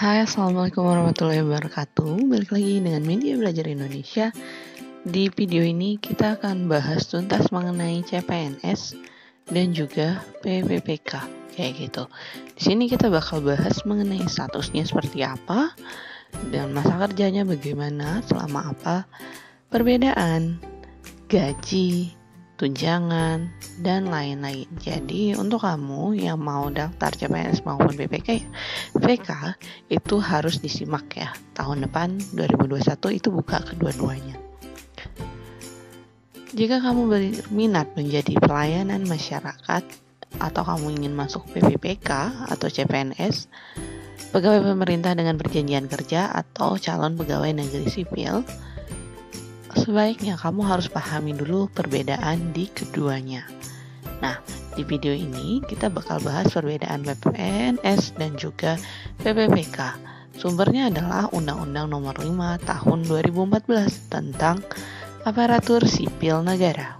Hai, Assalamualaikum warahmatullahi wabarakatuh. Balik lagi dengan Media Belajar Indonesia. Di video ini kita akan bahas tuntas mengenai CPNS dan juga PPPK, kayak gitu. Di sini kita bakal bahas mengenai statusnya seperti apa dan masa kerjanya bagaimana, selama apa, perbedaan gaji, tunjangan, dan lain-lain. Jadi untuk kamu yang mau daftar CPNS maupun PPK itu harus disimak ya. Tahun depan 2021 itu buka kedua-duanya. Jika kamu berminat menjadi pelayanan masyarakat atau kamu ingin masuk PPPK atau CPNS, pegawai pemerintah dengan perjanjian kerja atau calon pegawai negeri sipil, sebaiknya kamu harus pahami dulu perbedaan di keduanya. Nah, di video ini kita bakal bahas perbedaan PPNS dan juga PPPK. Sumbernya adalah Undang-Undang Nomor 5 Tahun 2014 tentang Aparatur Sipil Negara.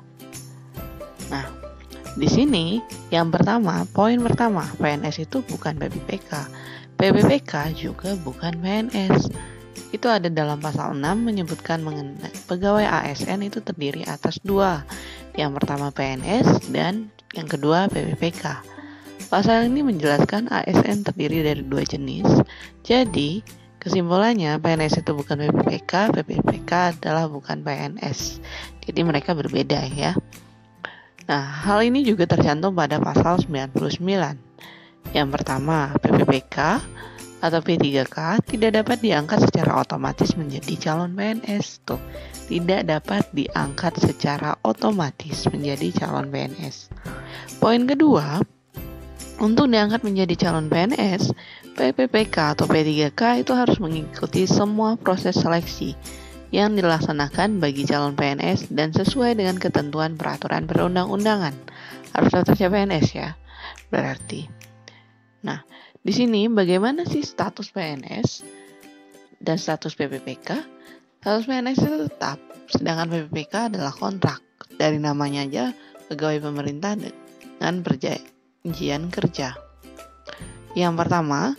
Nah, di sini poin pertama, PNS itu bukan PPPK. PPPK juga bukan PNS. Itu ada dalam pasal 6 menyebutkan mengenai pegawai ASN itu terdiri atas dua. Yang pertama PNS dan yang kedua PPPK. Pasal ini menjelaskan ASN terdiri dari dua jenis. Jadi, kesimpulannya PNS itu bukan PPPK, PPPK adalah bukan PNS. Jadi mereka berbeda ya. Nah, hal ini juga tercantum pada pasal 99. Yang pertama, PPPK atau P3K tidak dapat diangkat secara otomatis menjadi calon PNS. Tidak dapat diangkat secara otomatis menjadi calon PNS. Poin kedua, untuk diangkat menjadi calon PNS, PPPK atau P3K itu harus mengikuti semua proses seleksi yang dilaksanakan bagi calon PNS dan sesuai dengan ketentuan peraturan perundang-undangan. Harus daftar CPNS ya, berarti. Nah, di sini bagaimana sih status PNS dan status PPPK? Status PNS itu tetap, sedangkan PPPK adalah kontrak. Dari namanya aja, pegawai pemerintah dengan perjanjian kerja. Yang pertama,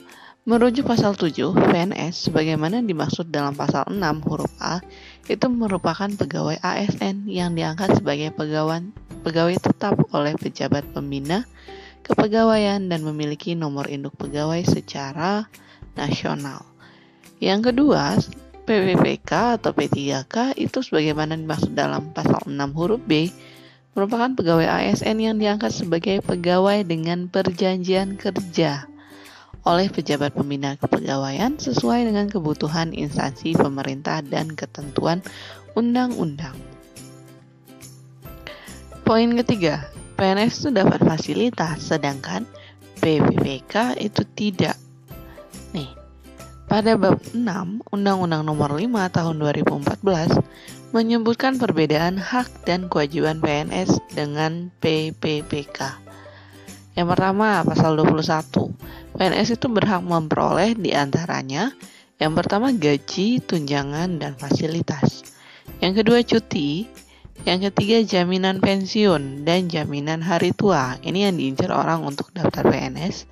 merujuk pasal 7 PNS sebagaimana dimaksud dalam pasal 6 huruf A, itu merupakan pegawai ASN yang diangkat sebagai pegawai tetap oleh pejabat pembina kepegawaian dan memiliki nomor induk pegawai secara nasional. Yang kedua, PPPK atau P3K itu sebagaimana dimaksud dalam pasal 6 huruf B, merupakan pegawai ASN yang diangkat sebagai pegawai dengan perjanjian kerja oleh pejabat pembina kepegawaian sesuai dengan kebutuhan instansi pemerintah dan ketentuan undang-undang. Poin ketiga, PNS itu dapat fasilitas, sedangkan PPPK itu tidak. Nih, pada bab 6 Undang-Undang Nomor 5 Tahun 2014 menyebutkan perbedaan hak dan kewajiban PNS dengan PPPK. Yang pertama, pasal 21. PNS itu berhak memperoleh diantaranya yang pertama gaji, tunjangan, dan fasilitas. Yang kedua cuti. Yang ketiga jaminan pensiun dan jaminan hari tua. Ini yang diincar orang untuk daftar PNS.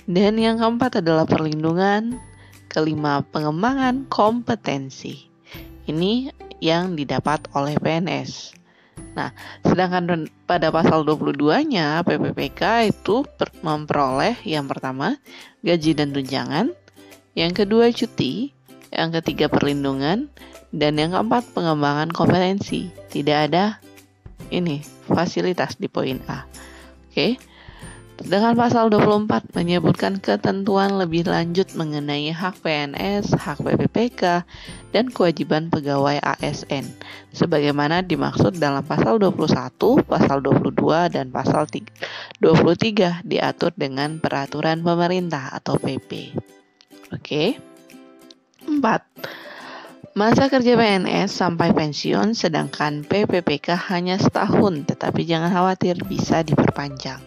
Dan yang keempat adalah perlindungan. Kelima, pengembangan kompetensi. Ini yang didapat oleh PNS. Nah, sedangkan pada pasal 22-nya PPPK itu memperoleh yang pertama gaji dan tunjangan, yang kedua cuti, yang ketiga perlindungan, dan yang keempat pengembangan kompetensi. Tidak ada fasilitas di poin A. Oke. Dengan pasal 24 menyebutkan ketentuan lebih lanjut mengenai hak PNS, hak PPPK, dan kewajiban pegawai ASN sebagaimana dimaksud dalam pasal 21, pasal 22, dan pasal 23 diatur dengan peraturan pemerintah atau PP. Oke. 4. Masa kerja PNS sampai pensiun, sedangkan PPPK hanya setahun, tetapi jangan khawatir bisa diperpanjang.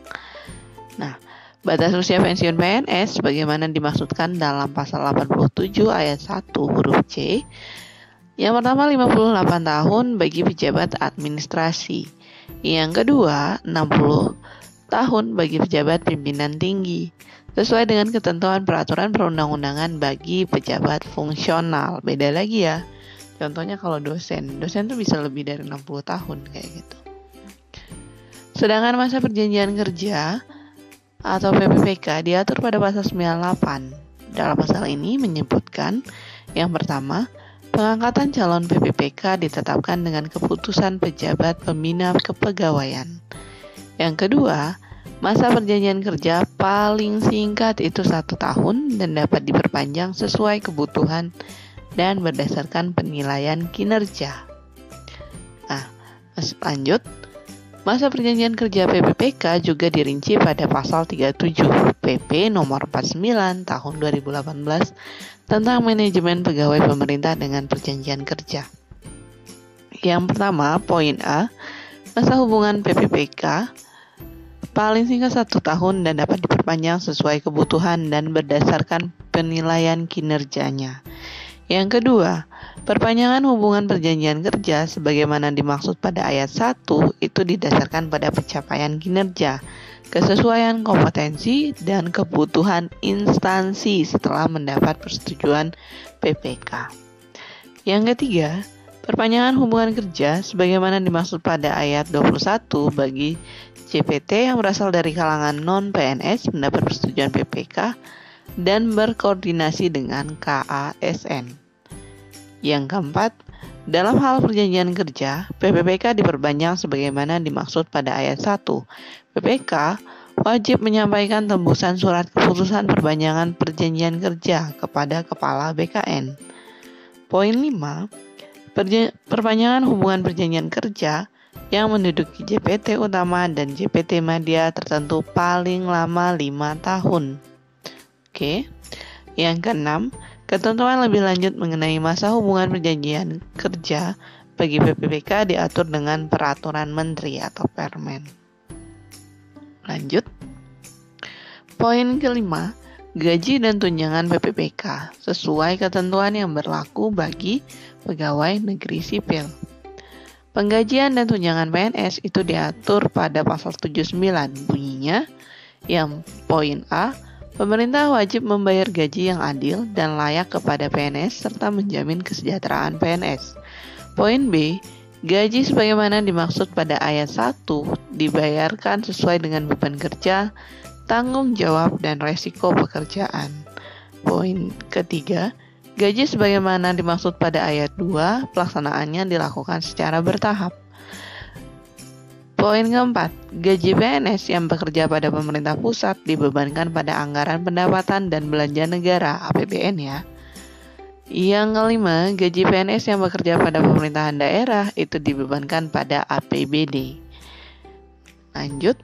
Nah, batas usia pensiun PNS bagaimana dimaksudkan dalam pasal 87 ayat 1 huruf C. Yang pertama 58 tahun bagi pejabat administrasi. Yang kedua 60 tahun bagi pejabat pimpinan tinggi. sesuai dengan ketentuan peraturan perundang-undangan bagi pejabat fungsional. Beda lagi ya. Contohnya kalau dosen tuh bisa lebih dari 60 tahun kayak gitu. Sedangkan masa perjanjian kerja atau PPPK diatur pada pasal 98. Dalam pasal ini menyebutkan yang pertama, pengangkatan calon PPPK ditetapkan dengan keputusan pejabat pembina kepegawaian. Yang kedua, masa perjanjian kerja paling singkat itu 1 tahun dan dapat diperpanjang sesuai kebutuhan dan berdasarkan penilaian kinerja. Nah, lanjut. Masa perjanjian kerja PPPK juga dirinci pada pasal 37 PP nomor 49 tahun 2018 tentang manajemen pegawai pemerintah dengan perjanjian kerja. Yang pertama, poin A, masa hubungan PPPK paling singkat 1 tahun dan dapat diperpanjang sesuai kebutuhan dan berdasarkan penilaian kinerjanya. Yang kedua, perpanjangan hubungan perjanjian kerja sebagaimana dimaksud pada ayat 1 itu didasarkan pada pencapaian kinerja, kesesuaian kompetensi, dan kebutuhan instansi setelah mendapat persetujuan PPK. Yang ketiga, perpanjangan hubungan kerja sebagaimana dimaksud pada ayat 21 bagi CPT yang berasal dari kalangan non-PNS mendapat persetujuan PPK dan berkoordinasi dengan KASN. Yang keempat, dalam hal perjanjian kerja, PPPK diperpanjang sebagaimana dimaksud pada ayat 1. PPK wajib menyampaikan tembusan surat keputusan perpanjangan perjanjian kerja kepada Kepala BKN. Poin 5, perpanjangan hubungan perjanjian kerja yang menduduki JPT utama dan JPT media tertentu paling lama 5 tahun. Oke. Yang keenam, ketentuan lebih lanjut mengenai masa hubungan perjanjian kerja bagi PPPK diatur dengan peraturan menteri atau permen. Lanjut. Poin kelima, gaji dan tunjangan PPPK sesuai ketentuan yang berlaku bagi pegawai negeri sipil. Penggajian dan tunjangan PNS itu diatur pada pasal 79. Bunyinya yang poin A, pemerintah wajib membayar gaji yang adil dan layak kepada PNS serta menjamin kesejahteraan PNS. Poin B, gaji sebagaimana dimaksud pada ayat 1 dibayarkan sesuai dengan beban kerja, tanggung jawab, dan resiko pekerjaan. Poin ketiga, gaji sebagaimana dimaksud pada ayat 2, pelaksanaannya dilakukan secara bertahap. Poin keempat, gaji PNS yang bekerja pada pemerintah pusat dibebankan pada anggaran pendapatan dan belanja negara (APBN) ya. Yang kelima, gaji PNS yang bekerja pada pemerintahan daerah itu dibebankan pada APBD. Lanjut,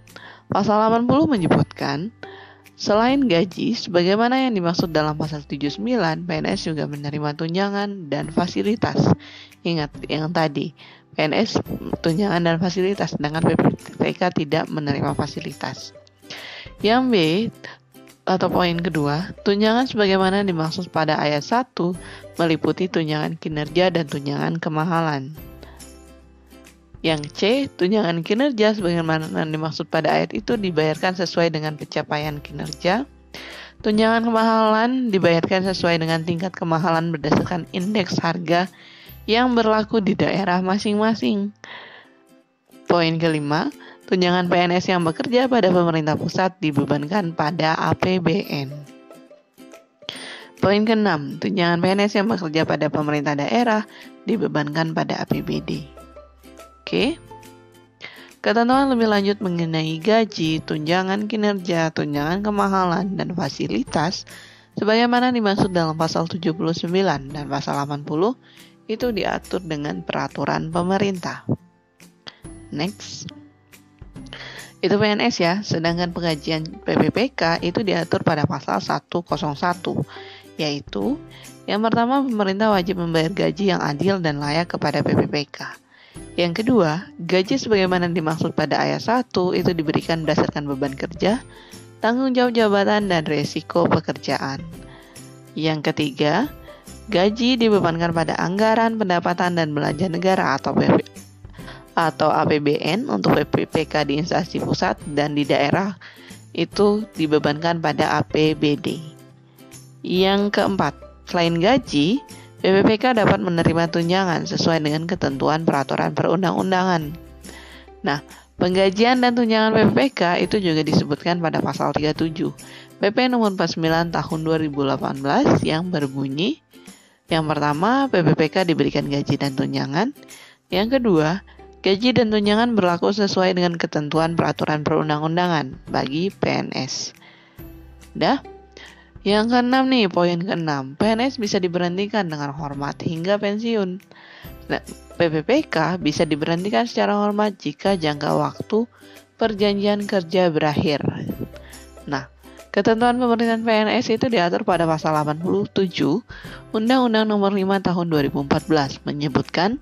pasal 80 menyebutkan, selain gaji, sebagaimana yang dimaksud dalam pasal 79, PNS juga menerima tunjangan dan fasilitas. Ingat yang tadi, PNS tunjangan dan fasilitas, sedangkan PPPK tidak menerima fasilitas. Yang B, atau poin kedua, tunjangan sebagaimana dimaksud pada ayat 1 meliputi tunjangan kinerja dan tunjangan kemahalan. Yang C, tunjangan kinerja sebagaimana dimaksud pada ayat itu dibayarkan sesuai dengan pencapaian kinerja. Tunjangan kemahalan dibayarkan sesuai dengan tingkat kemahalan berdasarkan indeks harga yang berlaku di daerah masing-masing. Poin kelima, tunjangan PNS yang bekerja pada pemerintah pusat dibebankan pada APBN. Poin keenam, tunjangan PNS yang bekerja pada pemerintah daerah dibebankan pada APBD. Oke. Ketentuan lebih lanjut mengenai gaji, tunjangan kinerja, tunjangan kemahalan, dan fasilitas sebagaimana dimaksud dalam pasal 79 dan pasal 80 itu diatur dengan peraturan pemerintah. Next. Itu PNS ya, sedangkan penggajian PPPK itu diatur pada pasal 101, yaitu yang pertama, pemerintah wajib membayar gaji yang adil dan layak kepada PPPK. Yang kedua, gaji sebagaimana dimaksud pada ayat 1 itu diberikan berdasarkan beban kerja, tanggung jawab jabatan, dan resiko pekerjaan. Yang ketiga, gaji dibebankan pada anggaran pendapatan dan belanja negara atau APBN untuk PPPK di instansi pusat dan di daerah itu dibebankan pada APBD. Yang keempat, selain gaji, PPPK dapat menerima tunjangan sesuai dengan ketentuan peraturan perundang-undangan. Nah, penggajian dan tunjangan PPPK itu juga disebutkan pada pasal 37 PP nomor 49 tahun 2018 yang berbunyi, yang pertama, PPPK diberikan gaji dan tunjangan. Yang kedua, gaji dan tunjangan berlaku sesuai dengan ketentuan peraturan perundang-undangan bagi PNS. Yang keenam nih, poin keenam, PNS bisa diberhentikan dengan hormat hingga pensiun. Nah, PPPK bisa diberhentikan secara hormat jika jangka waktu perjanjian kerja berakhir. Nah, ketentuan pemerintahan PNS itu diatur pada pasal 87 Undang-Undang Nomor 5 Tahun 2014 menyebutkan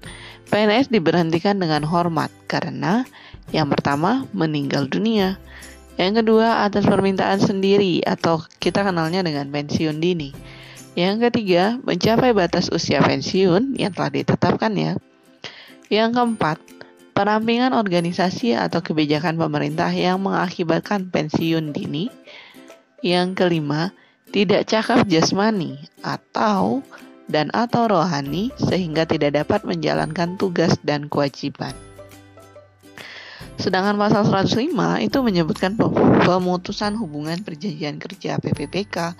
PNS diberhentikan dengan hormat karena yang pertama meninggal dunia, yang kedua atas permintaan sendiri atau kita kenalnya dengan pensiun dini, yang ketiga mencapai batas usia pensiun yang telah ditetapkan ya, yang keempat perampingan organisasi atau kebijakan pemerintah yang mengakibatkan pensiun dini, yang kelima tidak cakap jasmani atau rohani sehingga tidak dapat menjalankan tugas dan kewajiban. Sedangkan pasal 105 itu menyebutkan pemutusan hubungan perjanjian kerja PPPK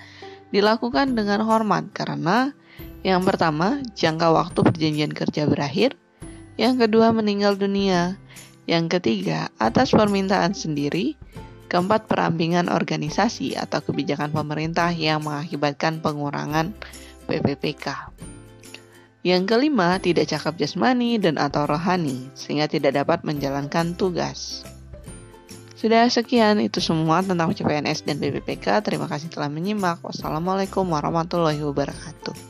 dilakukan dengan hormat karena yang pertama jangka waktu perjanjian kerja berakhir, yang kedua meninggal dunia, yang ketiga atas permintaan sendiri, keempat perampingan organisasi atau kebijakan pemerintah yang mengakibatkan pengurangan PPPK. Yang kelima, tidak cakap jasmani dan atau rohani, sehingga tidak dapat menjalankan tugas. Sudah sekian, itu semua tentang CPNS dan PPPK. Terima kasih telah menyimak. Wassalamualaikum warahmatullahi wabarakatuh.